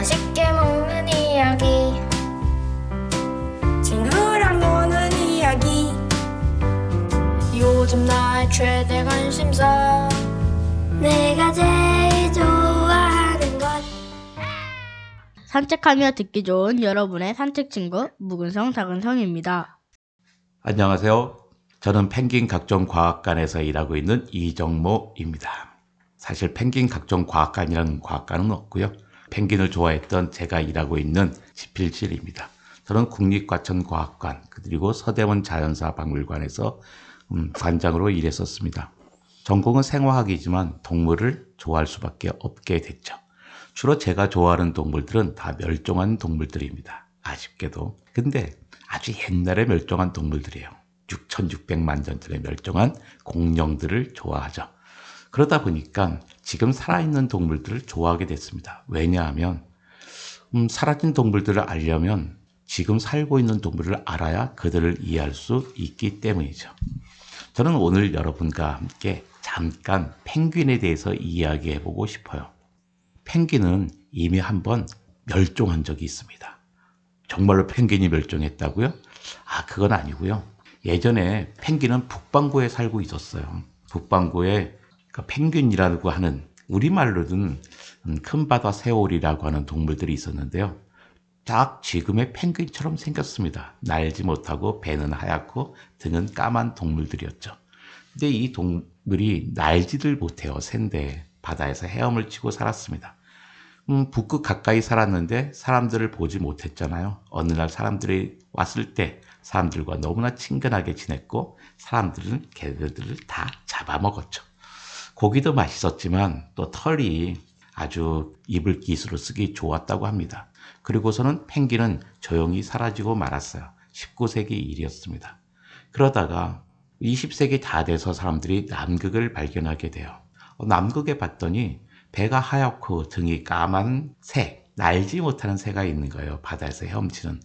맛있게 먹는 이야기 친구랑 노는 이야기 요즘 나의 최대 관심사 내가 제일 좋아하는 것 산책하며 듣기 좋은 여러분의 산책 친구 묵은성 작은성입니다. 안녕하세요. 저는 펭귄 각종 과학관에서 일하고 있는 이정모입니다. 사실 펭귄 각종 과학관이라는 과학관은 없고요. 펭귄을 좋아했던 제가 일하고 있는 집필실입니다. 저는 국립과천과학관 그리고 서대문 자연사박물관에서 관장으로 일했었습니다. 전공은 생화학이지만 동물을 좋아할 수밖에 없게 됐죠. 주로 제가 좋아하는 동물들은 다 멸종한 동물들입니다. 아쉽게도. 근데 아주 옛날에 멸종한 동물들이에요. 6,600만 년 전에 멸종한 공룡들을 좋아하죠. 그러다 보니까 지금 살아있는 동물들을 좋아하게 됐습니다. 왜냐하면 사라진 동물들을 알려면 지금 살고 있는 동물을 알아야 그들을 이해할 수 있기 때문이죠. 저는 오늘 여러분과 함께 잠깐 펭귄에 대해서 이야기해보고 싶어요. 펭귄은 이미 한번 멸종한 적이 있습니다. 정말로 펭귄이 멸종했다고요? 그건 아니고요. 예전에 펭귄은 북반구에 살고 있었어요. 북반구에 펭귄이라고 하는 우리말로는 큰 바다 새오리라고 하는 동물들이 있었는데요. 딱 지금의 펭귄처럼 생겼습니다. 날지 못하고 배는 하얗고 등은 까만 동물들이었죠. 근데 이 동물이 날지를 못해요. 샌데 바다에서 헤엄을 치고 살았습니다. 북극 가까이 살았는데 사람들을 보지 못했잖아요. 어느 날 사람들이 왔을 때 사람들과 너무나 친근하게 지냈고 사람들은 걔네들을 다 잡아먹었죠. 고기도 맛있었지만 또 털이 아주 이불깃으로 쓰기 좋았다고 합니다. 그리고서는 펭귄은 조용히 사라지고 말았어요. 19세기 일이었습니다. 그러다가 20세기 다 돼서 사람들이 남극을 발견하게 돼요. 남극에 봤더니 배가 하얗고 등이 까만 새, 날지 못하는 새가 있는 거예요. 바다에서 헤엄치는.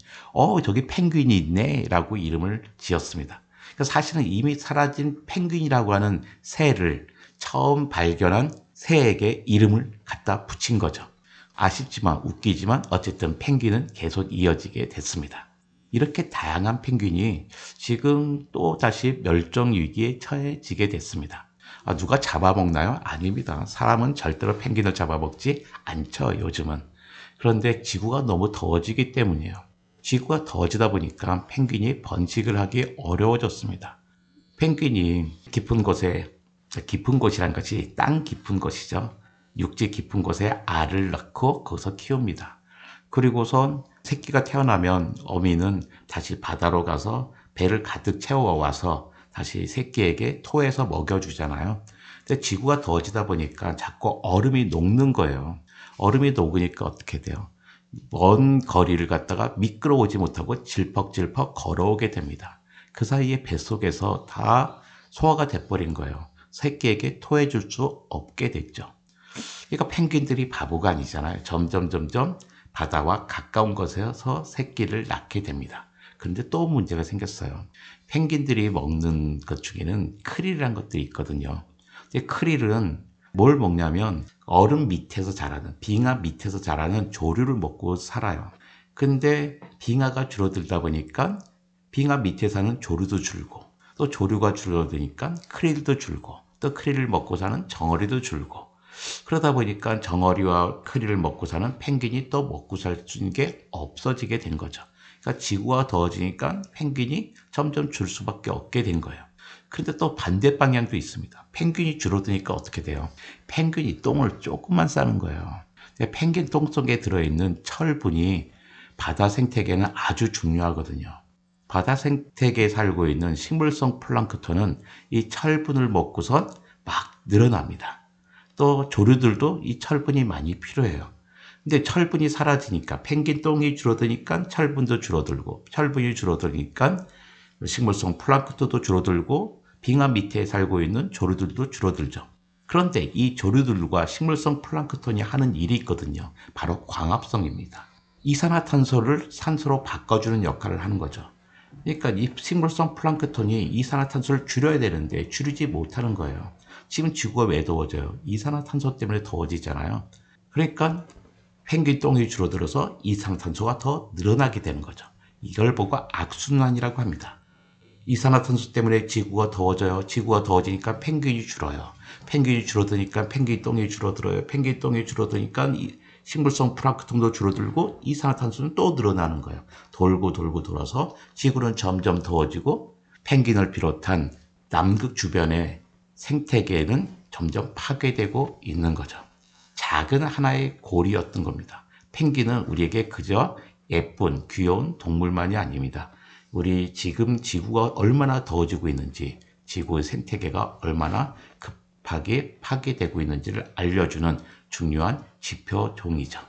저기 펭귄이 있네 라고 이름을 지었습니다. 그러니까 사실은 이미 사라진 펭귄이라고 하는 새를 처음 발견한 새에게 이름을 갖다 붙인 거죠. 아쉽지만 웃기지만 어쨌든 펭귄은 계속 이어지게 됐습니다. 이렇게 다양한 펭귄이 지금 또 다시 멸종 위기에 처해지게 됐습니다. 누가 잡아먹나요? 아닙니다. 사람은 절대로 펭귄을 잡아먹지 않죠, 요즘은. 그런데 지구가 너무 더워지기 때문이에요. 지구가 더워지다 보니까 펭귄이 번식을 하기 어려워졌습니다. 펭귄이 깊은 곳이란 것이 땅 깊은 곳이죠. 육지 깊은 곳에 알을 낳고 거기서 키웁니다. 그리고선 새끼가 태어나면 어미는 다시 바다로 가서 배를 가득 채워와서 다시 새끼에게 토해서 먹여주잖아요. 근데 지구가 더워지다 보니까 자꾸 얼음이 녹는 거예요. 얼음이 녹으니까 어떻게 돼요? 먼 거리를 갔다가 미끄러우지 못하고 질퍽질퍽 걸어오게 됩니다. 그 사이에 뱃속에서 다 소화가 돼버린 거예요. 새끼에게 토해줄 수 없게 됐죠. 그러니까 펭귄들이 바보가 아니잖아요. 점점 바다와 가까운 곳에서 새끼를 낳게 됩니다. 그런데 또 문제가 생겼어요. 펭귄들이 먹는 것 중에는 크릴이라는 것들이 있거든요. 근데 크릴은 뭘 먹냐면 얼음 밑에서 자라는, 빙하 밑에서 자라는 조류를 먹고 살아요. 근데 빙하가 줄어들다 보니까 빙하 밑에 사는 조류도 줄고 또 조류가 줄어드니까 크릴도 줄고 또 크릴을 먹고 사는 정어리도 줄고 그러다 보니까 정어리와 크릴을 먹고 사는 펭귄이 또 먹고 살 수 있는 게 없어지게 된 거죠. 그러니까 지구가 더워지니까 펭귄이 점점 줄 수밖에 없게 된 거예요. 그런데 또 반대 방향도 있습니다. 펭귄이 줄어드니까 어떻게 돼요? 펭귄이 똥을 조금만 싸는 거예요. 근데 펭귄 똥 속에 들어있는 철분이 바다 생태계는 아주 중요하거든요. 바다 생태계에 살고 있는 식물성 플랑크톤은 이 철분을 먹고선 막 늘어납니다. 또 조류들도 이 철분이 많이 필요해요. 근데 철분이 사라지니까 펭귄 똥이 줄어드니까 철분도 줄어들고 철분이 줄어드니까 식물성 플랑크톤도 줄어들고 빙하 밑에 살고 있는 조류들도 줄어들죠. 그런데 이 조류들과 식물성 플랑크톤이 하는 일이 있거든요. 바로 광합성입니다. 이산화탄소를 산소로 바꿔주는 역할을 하는 거죠. 그러니까 이 식물성 플랑크톤이 이산화탄소를 줄여야 되는데 줄이지 못하는 거예요. 지금 지구가 왜 더워져요? 이산화탄소 때문에 더워지잖아요. 그러니까 펭귄 똥이 줄어들어서 이산화탄소가 더 늘어나게 되는 거죠. 이걸 보고 악순환이라고 합니다. 이산화탄소 때문에 지구가 더워져요. 지구가 더워지니까 펭귄이 줄어요. 펭귄이 줄어드니까 펭귄 똥이 줄어들어요. 펭귄 똥이 줄어드니까 식물성 플랑크톤도 줄어들고 이산화탄소는 또 늘어나는 거예요. 돌고 돌고 돌아서 지구는 점점 더워지고 펭귄을 비롯한 남극 주변의 생태계는 점점 파괴되고 있는 거죠. 작은 하나의 고리였던 겁니다. 펭귄은 우리에게 그저 예쁜 귀여운 동물만이 아닙니다. 우리 지금 지구가 얼마나 더워지고 있는지, 지구의 생태계가 얼마나 급하게 파괴되고 있는지를 알려주는 중요한 지표종이죠.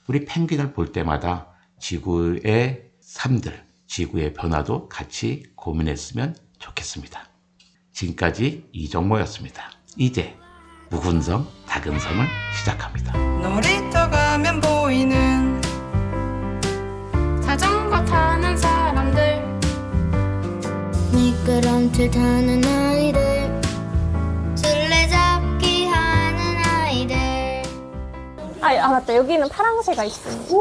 우리 펭귄을 볼 때마다 지구의 삶들, 지구의 변화도 같이 고민했으면 좋겠습니다. 지금까지 이정모였습니다. 이제 묵은성, 다근성을 시작합니다. 놀이터 가면 보이는 자전거 타는 사람들, 미끄럼틀 타는 아이들, 술래잡기 하는 아이들. 아 맞다. 여기는 파랑새가 있습니다.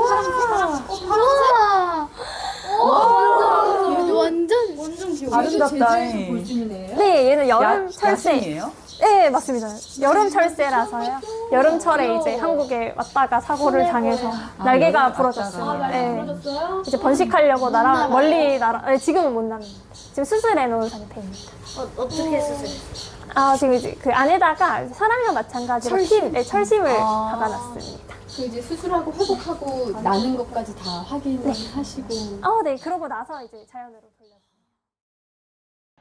아름답다. 네, 얘는 여름 철새. 야생이에요? 네, 맞습니다. 여름 철새라서요. 여름철에 이제 한국에 왔다가 사고를 당해서 날개가 여름 부러졌어요. 왔다가. 네. 이제 번식하려고 멀리 네, 지금은 못 납니다. 지금 수술해 놓은 상태입니다. 어떻게 수술해? 아, 지금 이제 그 안에다가 사람이랑 마찬가지로 철심을 박아놨습니다. 그 이제 수술하고 회복하고 나는 것까지 다 확인을 하시고 네, 그러고 나서 이제 자연으로 돌려.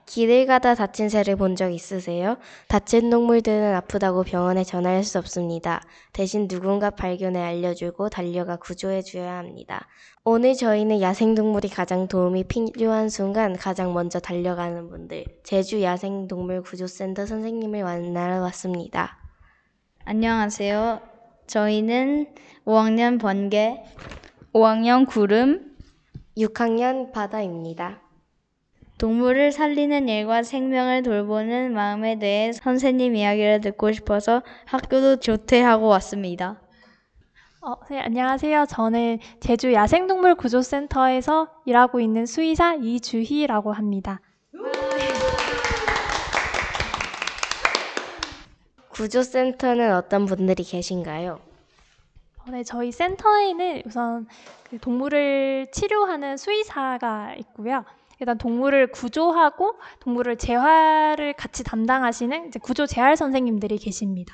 길을 가다 다친 새를 본 적 있으세요? 다친 동물들은 아프다고 병원에 전화할 수 없습니다. 대신 누군가 발견해 알려주고 달려가 구조해줘야 합니다. 오늘 저희는 야생동물이 가장 도움이 필요한 순간 가장 먼저 달려가는 분들, 제주 야생동물구조센터 선생님을 만나러 왔습니다. 안녕하세요. 저희는 5학년 번개, 5학년 구름, 6학년 바다입니다. 동물을 살리는 일과 생명을 돌보는 마음에 대해 선생님 이야기를 듣고 싶어서 학교도 조퇴하고 왔습니다. 네, 안녕하세요. 저는 제주 야생동물구조센터에서 일하고 있는 수의사 이주희라고 합니다. 구조센터는 어떤 분들이 계신가요? 네, 저희 센터에는 우선 그 동물을 치료하는 수의사가 있고요. 일단 동물을 구조하고 동물을 재활을 같이 담당하시는 이제 구조 재활 선생님들이 계십니다.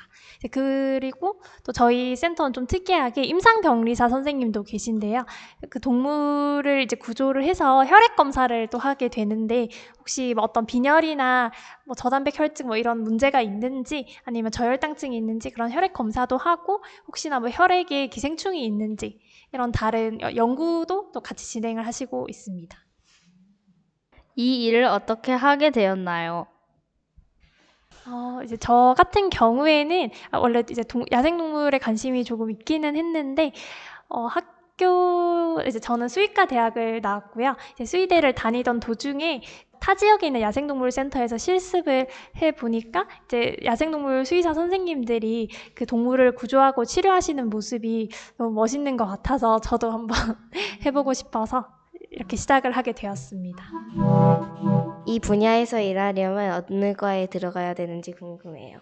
그리고 또 저희 센터는 좀 특이하게 임상병리사 선생님도 계신데요. 그 동물을 이제 구조를 해서 혈액 검사를 또 하게 되는데 혹시 뭐 어떤 빈혈이나 뭐 저단백 혈증 뭐 이런 문제가 있는지 아니면 저혈당증이 있는지 그런 혈액 검사도 하고 혹시나 뭐 혈액에 기생충이 있는지 이런 다른 연구도 또 같이 진행을 하시고 있습니다. 이 일을 어떻게 하게 되었나요? 이제 저 같은 경우에는 원래 이제 야생동물에 관심이 조금 있기는 했는데 학교 이제 저는 수의과 대학을 나왔고요. 이제 수의대를 다니던 도중에 타 지역에 있는 야생동물센터에서 실습을 해 보니까 이제 야생동물 수의사 선생님들이 그 동물을 구조하고 치료하시는 모습이 너무 멋있는 것 같아서 저도 한번 해보고 싶어서 이렇게 시작을 하게 되었습니다. 이 분야에서 일하려면 어느 과에 들어가야 되는지 궁금해요.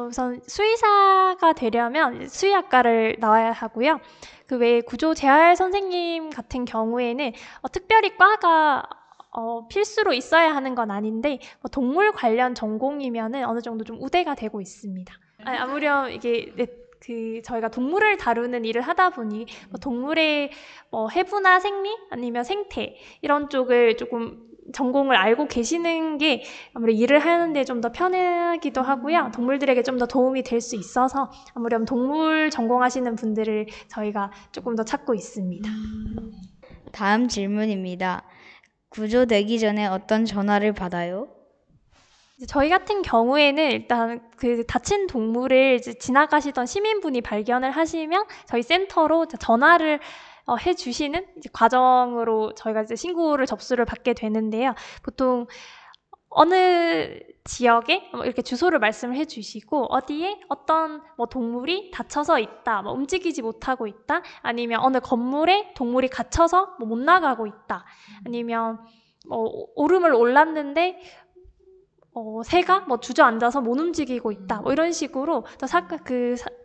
우선 수의사가 되려면 수의학과를 나와야 하고요. 그 외에 구조 재활 선생님 같은 경우에는 특별히 과가 필수로 있어야 하는 건 아닌데 동물 관련 전공이면은 어느 정도 좀 우대가 되고 있습니다. 아무렴 이게 저희가 동물을 다루는 일을 하다 보니 동물의 해부나 생리 아니면 생태 이런 쪽을 조금 전공을 알고 계시는 게 아무래도 일을 하는데 좀 더 편하기도 하고요. 동물들에게 좀 더 도움이 될 수 있어서 아무래도 동물 전공하시는 분들을 저희가 조금 더 찾고 있습니다. 다음 질문입니다. 구조되기 전에 어떤 전화를 받아요? 저희 같은 경우에는 일단 그 다친 동물을 이제 지나가시던 시민분이 발견을 하시면 저희 센터로 전화를 해주시는 이제 과정으로 저희가 이제 신고를 접수를 받게 되는데요. 보통 어느 지역에 이렇게 주소를 말씀을 해주시고 어디에 어떤 뭐 동물이 다쳐서 있다, 뭐 움직이지 못하고 있다, 아니면 어느 건물에 동물이 갇혀서 뭐 못 나가고 있다, 아니면 오름을 올랐는데 새가 뭐 주저앉아서 못 움직이고 있다, 뭐 이런 식으로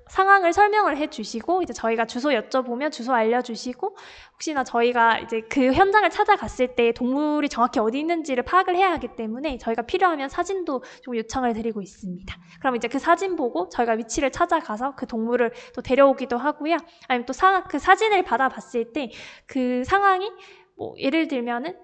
상황을 설명을 해주시고 이제 저희가 주소 여쭤보면 주소 알려주시고 혹시나 저희가 이제 그 현장을 찾아갔을 때 동물이 정확히 어디 있는지를 파악을 해야 하기 때문에 저희가 필요하면 사진도 좀 요청을 드리고 있습니다. 그럼 이제 그 사진 보고 저희가 위치를 찾아가서 그 동물을 또 데려오기도 하고요. 아니면 또 그 사진을 받아봤을 때 그 상황이 뭐 예를 들면은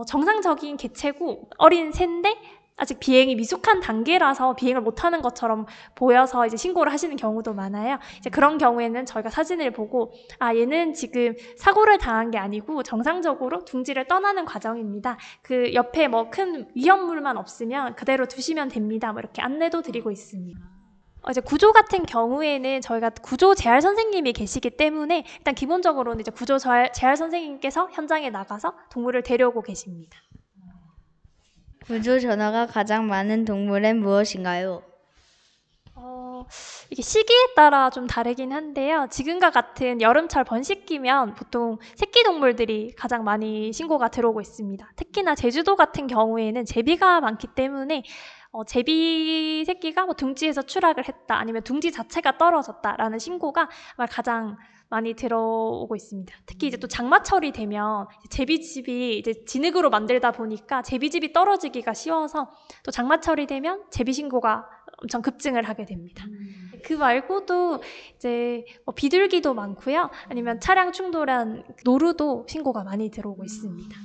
정상적인 개체고 어린 새인데 아직 비행이 미숙한 단계라서 비행을 못하는 것처럼 보여서 이제 신고를 하시는 경우도 많아요. 이제 그런 경우에는 저희가 사진을 보고 얘는 지금 사고를 당한 게 아니고 정상적으로 둥지를 떠나는 과정입니다. 그 옆에 뭐 큰 위험물만 없으면 그대로 두시면 됩니다. 뭐 이렇게 안내도 드리고 있습니다. 이제 구조 같은 경우에는 저희가 구조 재활 선생님이 계시기 때문에 일단 기본적으로는 이제 구조 재활 선생님께서 현장에 나가서 동물을 데려오고 계십니다. 구조 전화가 가장 많은 동물은 무엇인가요? 이게 시기에 따라 좀 다르긴 한데요. 지금과 같은 여름철 번식기면 보통 새끼 동물들이 가장 많이 신고가 들어오고 있습니다. 특히나 제주도 같은 경우에는 제비가 많기 때문에 제비 새끼가 뭐 둥지에서 추락을 했다, 아니면 둥지 자체가 떨어졌다라는 신고가 가장 많이 들어오고 있습니다. 특히 이제 또 장마철이 되면 제비집이 이제 진흙으로 만들다 보니까 제비집이 떨어지기가 쉬워서 또 장마철이 되면 제비 신고가 엄청 급증을 하게 됩니다. 그 말고도 이제 비둘기도 많고요. 아니면 차량 충돌한 노루도 신고가 많이 들어오고 있습니다.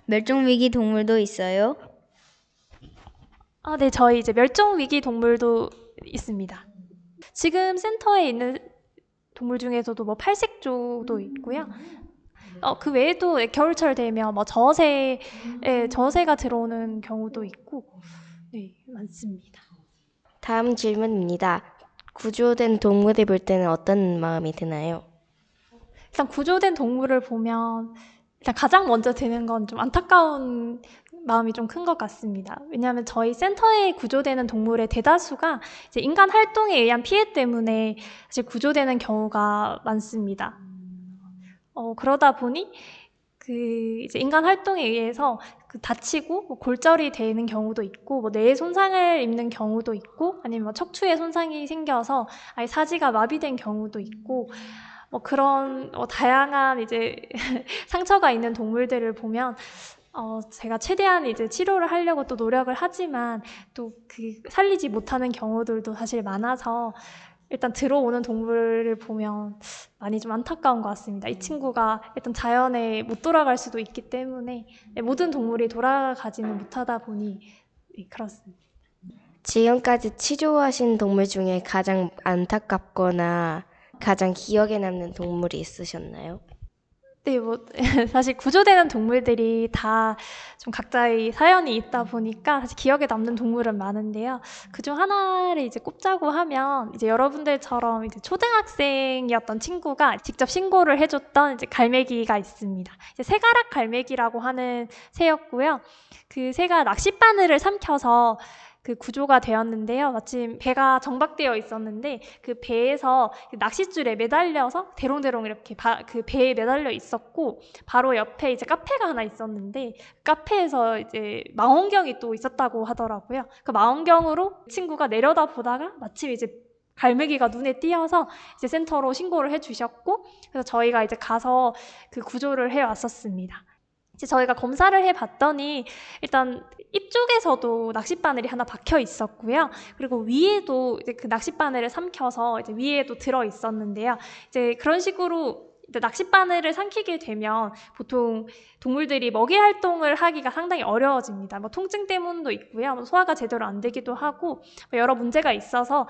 멸종위기 동물도 있어요? 네, 저희 이제 멸종위기 동물도 있습니다. 지금 센터에 있는 동물 중에서도 뭐 팔색조도 있고요. 그 외에도 겨울철 되면 뭐 저새가 들어오는 경우도 있고, 네, 많습니다. 다음 질문입니다. 구조된 동물을 볼 때는 어떤 마음이 드나요? 일단 구조된 동물을 보면 일단 가장 먼저 드는 건 좀 안타까운 마음이 좀 큰 것 같습니다. 왜냐하면 저희 센터에 구조되는 동물의 대다수가 이제 인간 활동에 의한 피해 때문에 사실 구조되는 경우가 많습니다. 그러다 보니 이제 인간 활동에 의해서 다치고 뭐 골절이 되는 경우도 있고, 뭐 뇌에 손상을 입는 경우도 있고, 아니면 뭐 척추에 손상이 생겨서 아예 사지가 마비된 경우도 있고, 뭐 그런 다양한 이제 상처가 있는 동물들을 보면 제가 최대한 이제 치료를 하려고 또 노력을 하지만 또 살리지 못하는 경우들도 사실 많아서 일단 들어오는 동물을 보면 많이 좀 안타까운 것 같습니다. 이 친구가 일단 자연에 못 돌아갈 수도 있기 때문에 모든 동물이 돌아가지는 못하다 보니 그렇습니다. 지금까지 치료하신 동물 중에 가장 안타깝거나 가장 기억에 남는 동물이 있으셨나요? 네, 사실 구조되는 동물들이 다 좀 각자의 사연이 있다 보니까 사실 기억에 남는 동물은 많은데요. 그중 하나를 이제 꼽자고 하면 이제 여러분들처럼 이제 초등학생이었던 친구가 직접 신고를 해줬던 이제 갈매기가 있습니다. 이제 새가락 갈매기라고 하는 새였고요. 그 새가 낚싯바늘을 삼켜서 구조가 되었는데요. 마침 배가 정박되어 있었는데 그 배에서 낚싯줄에 매달려서 대롱대롱 이렇게 그 배에 매달려 있었고, 바로 옆에 이제 카페가 하나 있었는데 카페에서 이제 망원경이 또 있었다고 하더라고요. 그 망원경으로 친구가 내려다 보다가 마침 이제 갈매기가 눈에 띄어서 이제 센터로 신고를 해주셨고, 그래서 저희가 이제 가서 구조를 해왔었습니다. 이제 저희가 검사를 해봤더니 일단 입 쪽에서도 낚싯바늘이 하나 박혀 있었고요. 그리고 위에도 이제 그 낚싯바늘을 삼켜서 이제 위에도 들어 있었는데요. 이제 그런 식으로 낚싯바늘을 삼키게 되면 보통 동물들이 먹이 활동을 하기가 상당히 어려워집니다. 뭐 통증 때문도 있고요. 뭐 소화가 제대로 안 되기도 하고 뭐 여러 문제가 있어서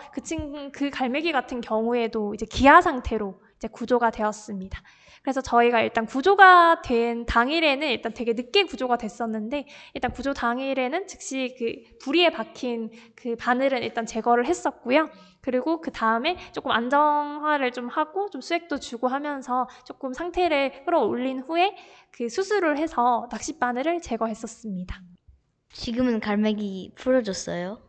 그 갈매기 같은 경우에도 이제 기아 상태로 이제 구조가 되었습니다. 그래서 저희가 일단 구조가 된 당일에는 일단 되게 늦게 구조가 됐었는데, 일단 구조 당일에는 즉시 부리에 박힌 바늘은 일단 제거를 했었고요. 그리고 그 다음에 조금 안정화를 좀 하고 좀 수액도 주고 하면서 조금 상태를 끌어올린 후에 수술을 해서 낚싯바늘을 제거했었습니다. 지금은 갈매기 풀어줬어요?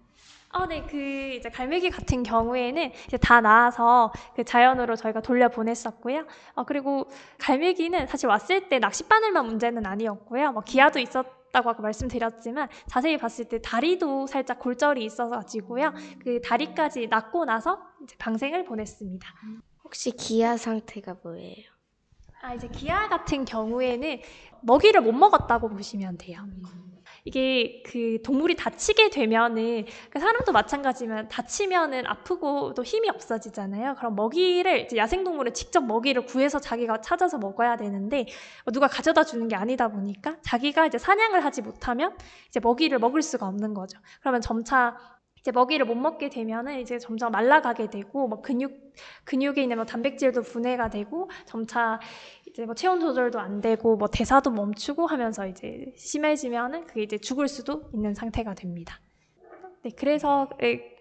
네, 이제 갈매기 같은 경우에는 이제 다 나와서 그 자연으로 저희가 돌려보냈었고요. 그리고 갈매기는 사실 왔을 때 낚싯바늘만 문제는 아니었고요. 기아도 있었다고 아까 말씀드렸지만 자세히 봤을 때 다리도 살짝 골절이 있어가지고요. 그 다리까지 낫고 나서 이제 방생을 보냈습니다. 혹시 기아 상태가 뭐예요? 이제 기아 같은 경우에는 먹이를 못 먹었다고 보시면 돼요. 이게 그 동물이 다치게 되면은 그 사람도 마찬가지지만 다치면은 아프고 또 힘이 없어지잖아요. 그럼 먹이를 이제 야생동물은 직접 먹이를 구해서 자기가 찾아서 먹어야 되는데 누가 가져다 주는 게 아니다 보니까 자기가 이제 사냥을 하지 못하면 이제 먹이를 먹을 수가 없는 거죠. 그러면 점차 이제 먹이를 못 먹게 되면은 이제 점점 말라가게 되고 근육에 있는 단백질도 분해가 되고 점차 이제 체온 조절도 안 되고 대사도 멈추고 하면서 이제 심해지면은 그게 이제 죽을 수도 있는 상태가 됩니다. 네, 그래서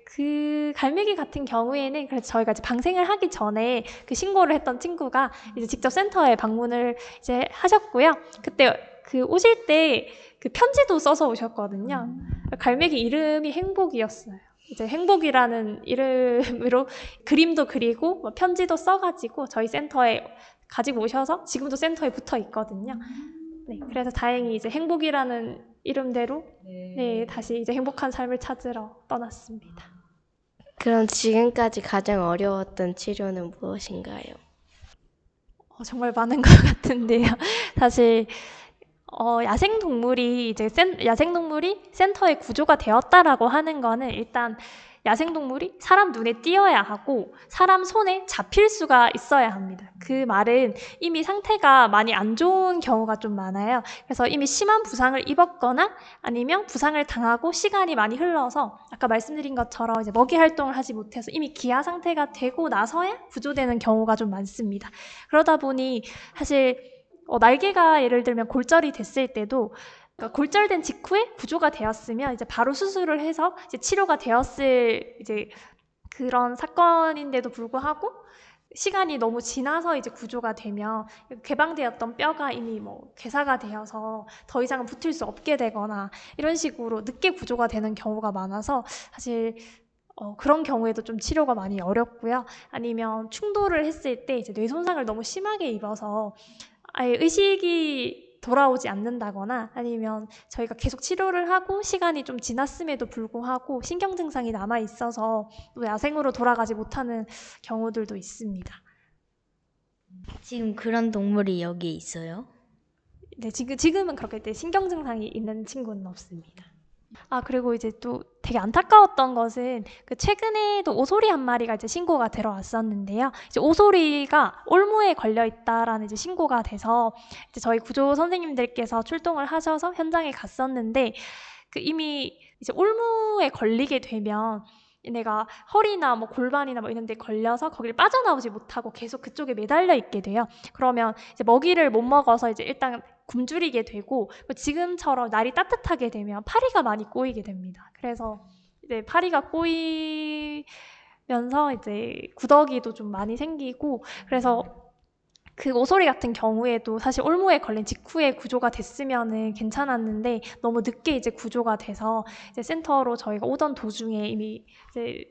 그 갈매기 같은 경우에는 그래서 저희가 이제 방생을 하기 전에 그 신고를 했던 친구가 이제 직접 센터에 방문을 이제 하셨고요. 그때 그 오실 때 그 편지도 써서 오셨거든요. 갈매기 이름이 행복이었어요. 이제 행복이라는 이름으로 그림도 그리고 편지도 써가지고 저희 센터에 가지고 오셔서 지금도 센터에 붙어 있거든요. 네, 그래서 다행히 이제 행복이라는 이름대로 네, 다시 이제 행복한 삶을 찾으러 떠났습니다. 그럼 지금까지 가장 어려웠던 치료는 무엇인가요? 정말 많은 것 같은데요. 사실 야생동물이 센터의 구조가 되었다라고 하는 거는 일단 야생동물이 사람 눈에 띄어야 하고 사람 손에 잡힐 수가 있어야 합니다. 그 말은 이미 상태가 많이 안 좋은 경우가 좀 많아요. 그래서 이미 심한 부상을 입었거나 아니면 부상을 당하고 시간이 많이 흘러서 아까 말씀드린 것처럼 이제 먹이 활동을 하지 못해서 이미 기아 상태가 되고 나서야 구조되는 경우가 좀 많습니다. 그러다 보니 사실 날개가 예를 들면 골절이 됐을 때도 그러니까 골절된 직후에 구조가 되었으면 이제 바로 수술을 해서 이제 치료가 되었을 이제 그런 사건인데도 불구하고 시간이 너무 지나서 이제 구조가 되면 개방되었던 뼈가 이미 괴사가 되어서 더 이상은 붙을 수 없게 되거나 이런 식으로 늦게 구조가 되는 경우가 많아서 사실 그런 경우에도 좀 치료가 많이 어렵고요. 아니면 충돌을 했을 때 이제 뇌 손상을 너무 심하게 입어서 아예 의식이 돌아오지 않는다거나 아니면 저희가 계속 치료를 하고 시간이 좀 지났음에도 불구하고 신경 증상이 남아 있어서 또 야생으로 돌아가지 못하는 경우들도 있습니다. 지금 그런 동물이 여기 있어요? 네, 지금은 그렇게 신경 증상이 있는 친구는 없습니다. 그리고 이제 또 되게 안타까웠던 것은 그 최근에도 오소리 한 마리가 이제 신고가 들어왔었는데요. 이제 오소리가 올무에 걸려 있다라는 이제 신고가 돼서 이제 저희 구조 선생님들께서 출동을 하셔서 현장에 갔었는데 이미 이제 올무에 걸리게 되면 얘네가 허리나 골반이나 이런 데 걸려서 거기를 빠져나오지 못하고 계속 그쪽에 매달려 있게 돼요. 그러면 이제 먹이를 못 먹어서 이제 일단 굶주리게 되고 지금처럼 날이 따뜻하게 되면 파리가 많이 꼬이게 됩니다. 그래서 이제 파리가 꼬이면서 이제 구더기도 좀 많이 생기고 그래서 그 오소리 같은 경우에도 사실 올무에 걸린 직후에 구조가 됐으면은 괜찮았는데 너무 늦게 이제 구조가 돼서 이제 센터로 저희가 오던 도중에 이미 이제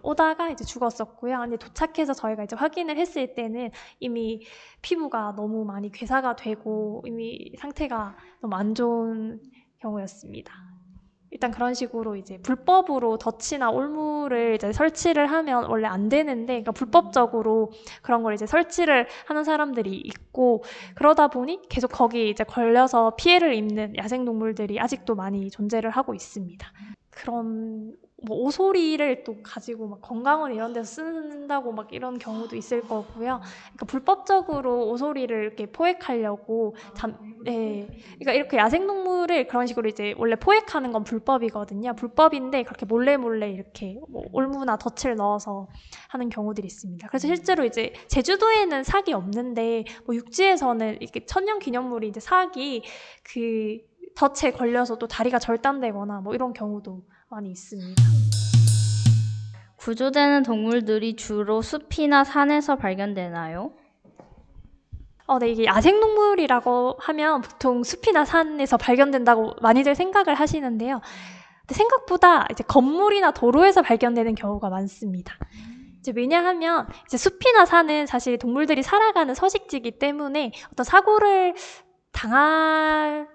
오다가 이제 죽었었고요. 근데 도착해서 저희가 이제 확인을 했을 때는 이미 피부가 너무 많이 괴사가 되고 이미 상태가 너무 안 좋은 경우였습니다. 일단 그런 식으로 이제 불법으로 덫이나 올무를 이제 설치를 하면 원래 안 되는데, 그러니까 불법적으로 그런 걸 이제 설치를 하는 사람들이 있고, 그러다 보니 계속 거기 이제 걸려서 피해를 입는 야생동물들이 아직도 많이 존재를 하고 있습니다. 그런 오소리를 또 가지고 막 건강원 이런 데서 쓴다고 막 이런 경우도 있을 거고요. 그러니까 불법적으로 오소리를 이렇게 포획하려고 그러니까 이렇게 야생동물을 그런 식으로 이제 원래 포획하는 건 불법이거든요. 불법인데 그렇게 몰래 이렇게 올무나 덫을 넣어서 하는 경우들이 있습니다. 그래서 실제로 이제 제주도에는 삭이 없는데 육지에서는 이렇게 천년기념물이 이제 삭이 그 덫에 걸려서 또 다리가 절단되거나 이런 경우도 많이 있습니다. 구조되는 동물들이 주로 숲이나 산에서 발견되나요? 네, 이게 야생동물이라고 하면 보통 숲이나 산에서 발견된다고 많이들 생각을 하시는데요. 근데 생각보다 이제 건물이나 도로에서 발견되는 경우가 많습니다. 이제 왜냐하면 이제 숲이나 산은 사실 동물들이 살아가는 서식지이기 때문에 어떤 사고를 당하다면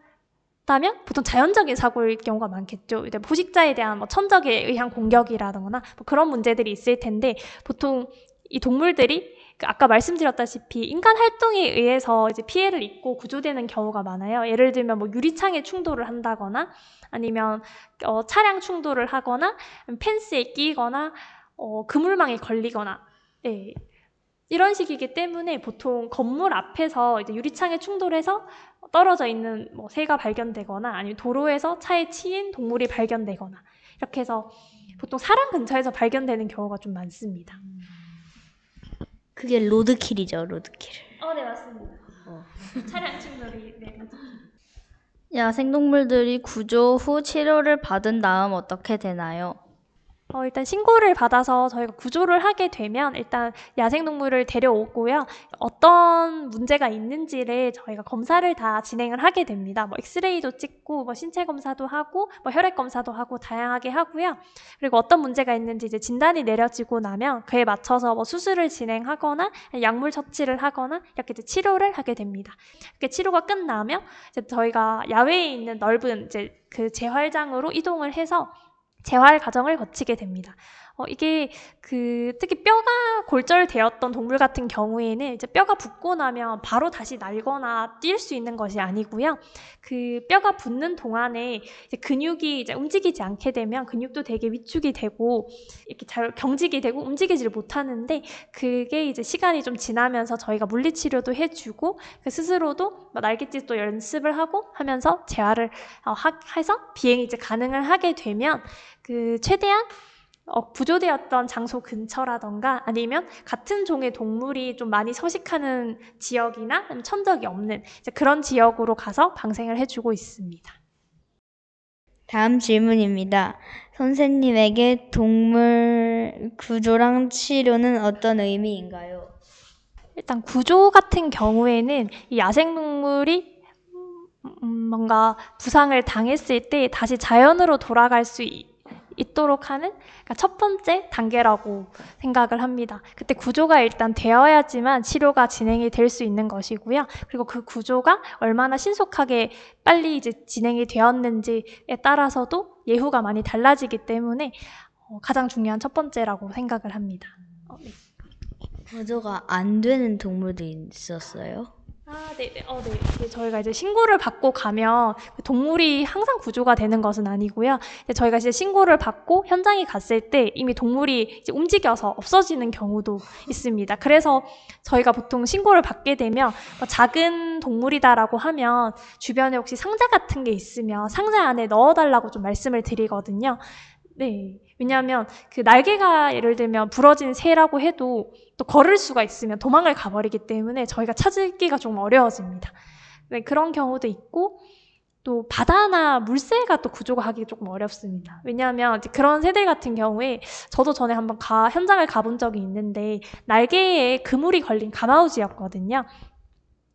보통 자연적인 사고일 경우가 많겠죠. 이제 포식자에 대한 뭐 천적에 의한 공격이라거나 뭐 그런 문제들이 있을 텐데 보통 이 동물들이 아까 말씀드렸다시피 인간 활동에 의해서 이제 피해를 입고 구조되는 경우가 많아요. 예를 들면 뭐 유리창에 충돌을 한다거나 아니면 차량 충돌을 하거나 펜스에 끼거나 그물망에 걸리거나 네. 이런 식이기 때문에 보통 건물 앞에서 이제 유리창에 충돌해서 떨어져 있는 뭐 새가 발견되거나 아니면 도로에서 차에 치인 동물이 발견되거나 이렇게 해서 보통 사람 근처에서 발견되는 경우가 좀 많습니다. 그게 로드킬이죠, 로드킬. 네, 맞습니다. 차량 충돌이 네, 로드킬. 야생동물들이 구조 후 치료를 받은 다음 어떻게 되나요? 일단 신고를 받아서 저희가 구조를 하게 되면 일단 야생동물을 데려오고요. 어떤 문제가 있는지를 저희가 검사를 다 진행을 하게 됩니다. 뭐 엑스레이도 찍고 뭐 신체 검사도 하고 뭐 혈액 검사도 하고 다양하게 하고요. 그리고 어떤 문제가 있는지 이제 진단이 내려지고 나면 그에 맞춰서 뭐 수술을 진행하거나 약물 처치를 하거나 이렇게 이제 치료를 하게 됩니다. 이렇게 치료가 끝나면 이제 저희가 야외에 있는 넓은 이제 그 재활장으로 이동을 해서 재활 과정을 거치게 됩니다. 이게 특히 뼈가 골절되었던 동물 같은 경우에는 이제 뼈가 붓고 나면 바로 다시 날거나 뛸 수 있는 것이 아니고요. 그 뼈가 붓는 동안에 이제 근육이 이제 움직이지 않게 되면 근육도 되게 위축이 되고 이렇게 잘 경직이 되고 움직이지를 못하는데 그게 이제 시간이 좀 지나면서 저희가 물리치료도 해주고 스스로도 날갯짓도 연습을 하고 하면서 재활을 해서 비행이 이제 가능을 하게 되면 최대한 구조되었던 장소 근처라던가 아니면 같은 종의 동물이 좀 많이 서식하는 지역이나 천적이 없는 이제 그런 지역으로 가서 방생을 해주고 있습니다. 다음 질문입니다. 선생님에게 동물 구조랑 치료는 어떤 의미인가요? 일단 구조 같은 경우에는 이 야생동물이 뭔가 부상을 당했을 때 다시 자연으로 돌아갈 수 있도록 하는 첫 번째 단계라고 생각을 합니다. 그때 구조가 일단 되어야지만 치료가 진행이 될 수 있는 것이고요. 그리고 그 구조가 얼마나 신속하게 빨리 이제 진행이 되었는지에 따라서도 예후가 많이 달라지기 때문에 가장 중요한 첫 번째라고 생각을 합니다. 네. 구조가 안 되는 동물도 있었어요? 네네. 네. 저희가 이제 신고를 받고 가면 동물이 항상 구조가 되는 것은 아니고요. 저희가 이제 신고를 받고 현장에 갔을 때 이미 동물이 이제 움직여서 없어지는 경우도 있습니다. 그래서 저희가 보통 신고를 받게 되면 작은 동물이다라고 하면 주변에 혹시 상자 같은 게 있으면 상자 안에 넣어달라고 좀 말씀을 드리거든요. 네. 왜냐하면 날개가 예를 들면 부러진 새라고 해도 또 걸을 수가 있으면 도망을 가버리기 때문에 저희가 찾기가 좀 어려워집니다. 네, 그런 경우도 있고 또 바다나 물새가 또 구조가 하기 조금 어렵습니다. 왜냐하면 그런 새들 같은 경우에 저도 전에 한번 현장을 가본 적이 있는데 날개에 그물이 걸린 가마우지였거든요.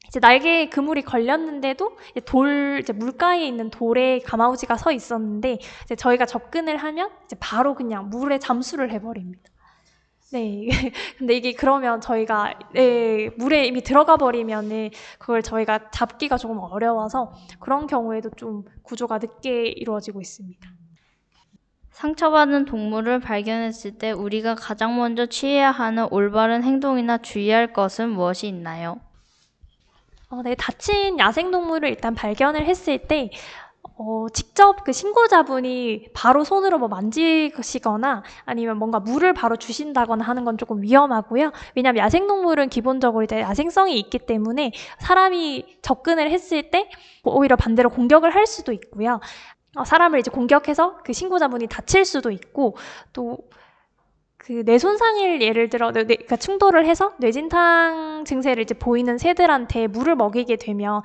이제 날개에 그물이 걸렸는데도 이제 물가에 있는 돌에 가마우지가 서 있었는데 이제 저희가 접근을 하면 이제 바로 그냥 물에 잠수를 해버립니다. 네. 근데 이게 그러면 저희가 물에 이미 들어가 버리면은 그걸 저희가 잡기가 조금 어려워서 그런 경우에도 좀 구조가 늦게 이루어지고 있습니다. 상처받은 동물을 발견했을 때 우리가 가장 먼저 취해야 하는 올바른 행동이나 주의할 것은 무엇이 있나요? 네, 다친 야생동물을 일단 발견을 했을 때 직접 신고자분이 바로 손으로 만지시거나 아니면 뭔가 물을 바로 주신다거나 하는 건 조금 위험하고요. 왜냐하면 야생동물은 기본적으로 이제 야생성이 있기 때문에 사람이 접근을 했을 때 오히려 반대로 공격을 할 수도 있고요. 사람을 이제 공격해서 신고자분이 다칠 수도 있고 또 뇌 손상을 예를 들어 그러니까 충돌을 해서 뇌진탕 증세를 이제 보이는 새들한테 물을 먹이게 되면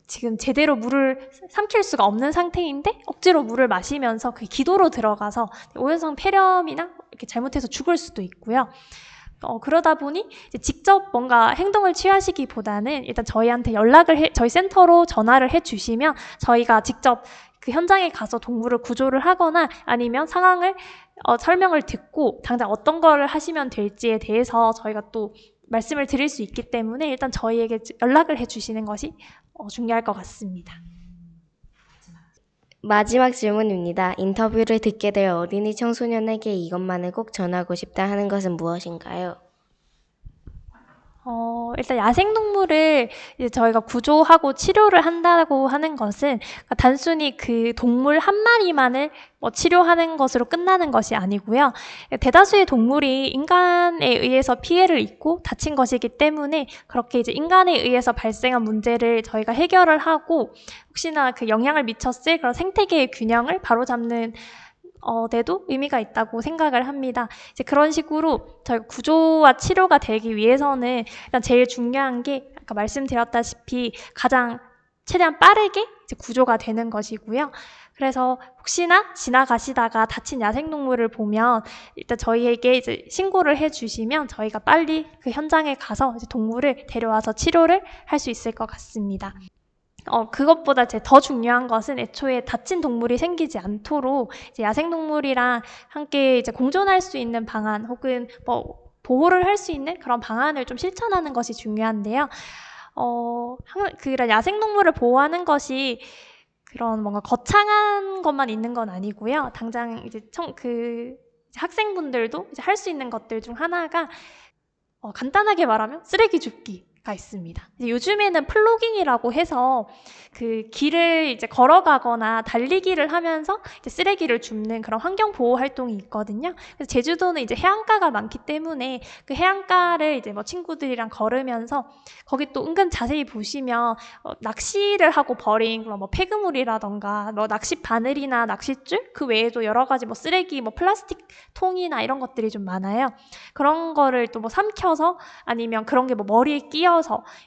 지금 제대로 물을 삼킬 수가 없는 상태인데 억지로 물을 마시면서 기도로 들어가서 오연성 폐렴이나 이렇게 잘못해서 죽을 수도 있고요. 그러다 보니 이제 직접 뭔가 행동을 취하시기보다는 일단 저희한테 저희 센터로 전화를 해주시면 저희가 직접 그 현장에 가서 동물을 구조를 하거나 아니면 상황을 설명을 듣고 당장 어떤 거를 하시면 될지에 대해서 저희가 또 말씀을 드릴 수 있기 때문에 일단 저희에게 연락을 해주시는 것이 중요할 것 같습니다. 마지막 질문입니다. 인터뷰를 듣게 될 어린이 청소년에게 이것만을 꼭 전하고 싶다 하는 것은 무엇인가요? 일단 야생동물을 이제 저희가 구조하고 치료를 한다고 하는 것은 단순히 그 동물 한 마리만을 치료하는 것으로 끝나는 것이 아니고요. 대다수의 동물이 인간에 의해서 피해를 입고 다친 것이기 때문에 그렇게 이제 인간에 의해서 발생한 문제를 저희가 해결을 하고 혹시나 그 영향을 미쳤을 그런 생태계의 균형을 바로잡는 데도 의미가 있다고 생각을 합니다. 이제 그런 식으로 저희가 구조와 치료가 되기 위해서는 일단 제일 중요한 게 아까 말씀드렸다시피 가장 최대한 빠르게 이제 구조가 되는 것이고요. 그래서 혹시나 지나가시다가 다친 야생동물을 보면 일단 저희에게 이제 신고를 해주시면 저희가 빨리 그 현장에 가서 이제 동물을 데려와서 치료를 할 수 있을 것 같습니다. 그것보다 더 중요한 것은 애초에 다친 동물이 생기지 않도록 이제 야생동물이랑 함께 이제 공존할 수 있는 방안 혹은 보호를 할 수 있는 그런 방안을 좀 실천하는 것이 중요한데요. 그런 야생동물을 보호하는 것이 그런 뭔가 거창한 것만 있는 건 아니고요. 당장 이제 학생분들도 이제 할 수 있는 것들 중 하나가 간단하게 말하면 쓰레기 줍기가 있습니다. 이제 요즘에는 플로깅이라고 해서 그 길을 이제 걸어가거나 달리기를 하면서 이제 쓰레기를 줍는 그런 환경 보호 활동이 있거든요. 그래서 제주도는 이제 해안가가 많기 때문에 그 해안가를 이제 친구들이랑 걸으면서 거기 또 은근 자세히 보시면 낚시를 하고 버린 그런 폐그물이라던가 낚시 바늘이나 낚싯줄 그 외에도 여러 가지 쓰레기 플라스틱 통이나 이런 것들이 좀 많아요. 그런 거를 또 삼켜서 아니면 그런 게 머리에 끼어서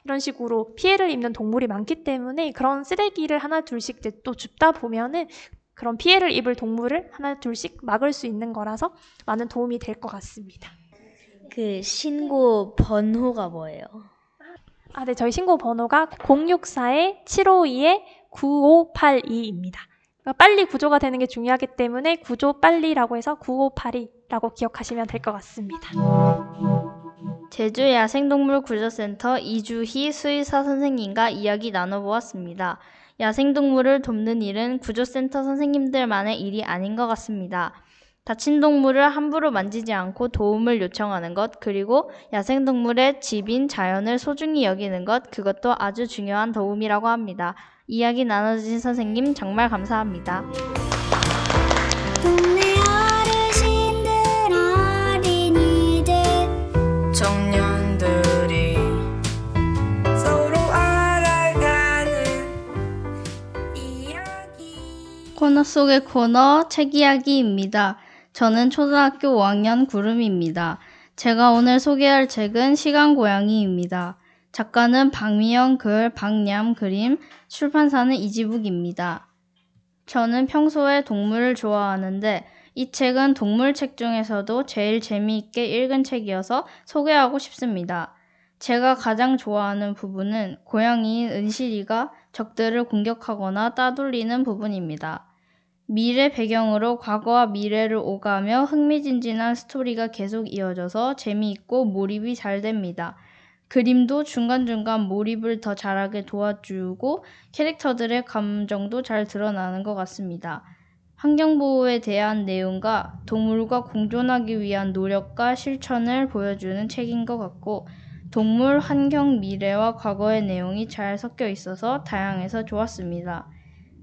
이런 식으로 피해를 입는 동물이 많기 때문에 그런 쓰레기를 하나 둘씩 이제 또 줍다 보면은 그런 피해를 입을 동물을 하나 둘씩 막을 수 있는 거라서 많은 도움이 될 것 같습니다. 그 신고 번호가 뭐예요? 네, 저희 신고 번호가 064-752-9582입니다. 빨리 구조가 되는 게 중요하기 때문에 구조 빨리라고 해서 9582라고 기억하시면 될 것 같습니다. 제주 야생동물 구조센터 이주희 수의사 선생님과 이야기 나눠보았습니다. 야생동물을 돕는 일은 구조센터 선생님들만의 일이 아닌 것 같습니다. 다친 동물을 함부로 만지지 않고 도움을 요청하는 것, 그리고 야생동물의 집인 자연을 소중히 여기는 것, 그것도 아주 중요한 도움이라고 합니다. 이야기 나눠주신 선생님 정말 감사합니다. 동네 어르신들 어린이들 청년들이 서로 알아가는 이야기. 코너 속의 코너 책 이야기입니다. 저는 초등학교 5학년 구름입니다. 제가 오늘 소개할 책은 시간고양이입니다. 작가는 박미영 글, 박냠 그림, 출판사는 이지북입니다. 저는 평소에 동물을 좋아하는데 이 책은 동물책 중에서도 제일 재미있게 읽은 책이어서 소개하고 싶습니다. 제가 가장 좋아하는 부분은 고양이인 은실이가 적들을 공격하거나 따돌리는 부분입니다. 미래 배경으로 과거와 미래를 오가며 흥미진진한 스토리가 계속 이어져서 재미있고 몰입이 잘 됩니다. 그림도 중간중간 몰입을 더 잘하게 도와주고 캐릭터들의 감정도 잘 드러나는 것 같습니다. 환경보호에 대한 내용과 동물과 공존하기 위한 노력과 실천을 보여주는 책인 것 같고 동물, 환경, 미래와 과거의 내용이 잘 섞여 있어서 다양해서 좋았습니다.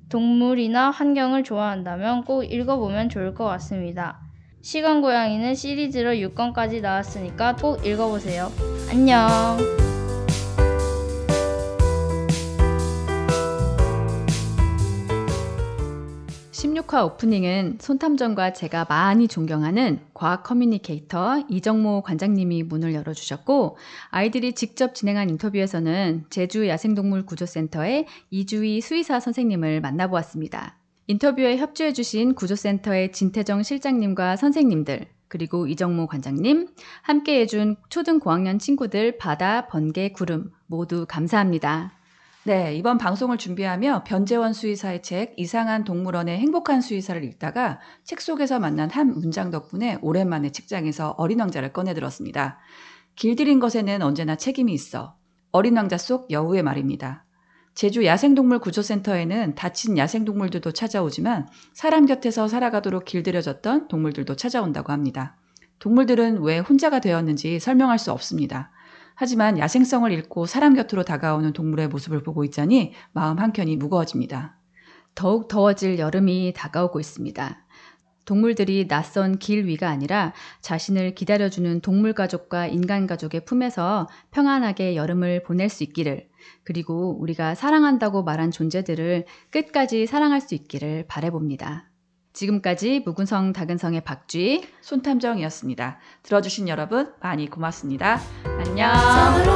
동물이나 환경을 좋아한다면 꼭 읽어보면 좋을 것 같습니다. 시간고양이는 시리즈로 6권까지 나왔으니까 꼭 읽어보세요. 안녕! (16화) 오프닝은 손탐정과 제가 많이 존경하는 과학 커뮤니케이터 이정모 관장님이 문을 열어주셨고, 아이들이 직접 진행한 인터뷰에서는 제주 야생동물 구조센터의 이주희 수의사 선생님을 만나보았습니다. 인터뷰에 협조해주신 구조센터의 진태정 실장님과 선생님들, 그리고 이정모 관장님, 함께 해준 초등 고학년 친구들 바다, 번개, 구름 모두 감사합니다. 네, 이번 방송을 준비하며 변재원 수의사의 책 이상한 동물원의 행복한 수의사를 읽다가 책 속에서 만난 한 문장 덕분에 오랜만에 책장에서 어린 왕자를 꺼내 들었습니다. 길들인 것에는 언제나 책임이 있어. 어린 왕자 속 여우의 말입니다. 제주 야생동물 구조센터에는 다친 야생동물들도 찾아오지만 사람 곁에서 살아가도록 길들여졌던 동물들도 찾아온다고 합니다. 동물들은 왜 혼자가 되었는지 설명할 수 없습니다. 하지만 야생성을 잃고 사람 곁으로 다가오는 동물의 모습을 보고 있자니 마음 한켠이 무거워집니다. 더욱 더워질 여름이 다가오고 있습니다. 동물들이 낯선 길 위가 아니라 자신을 기다려주는 동물 가족과 인간 가족의 품에서 평안하게 여름을 보낼 수 있기를, 그리고 우리가 사랑한다고 말한 존재들을 끝까지 사랑할 수 있기를 바라봅니다. 지금까지 묵은성 다근성의 박쥐, 손탐정이었습니다. 들어주신 여러분 많이 고맙습니다. 안녕.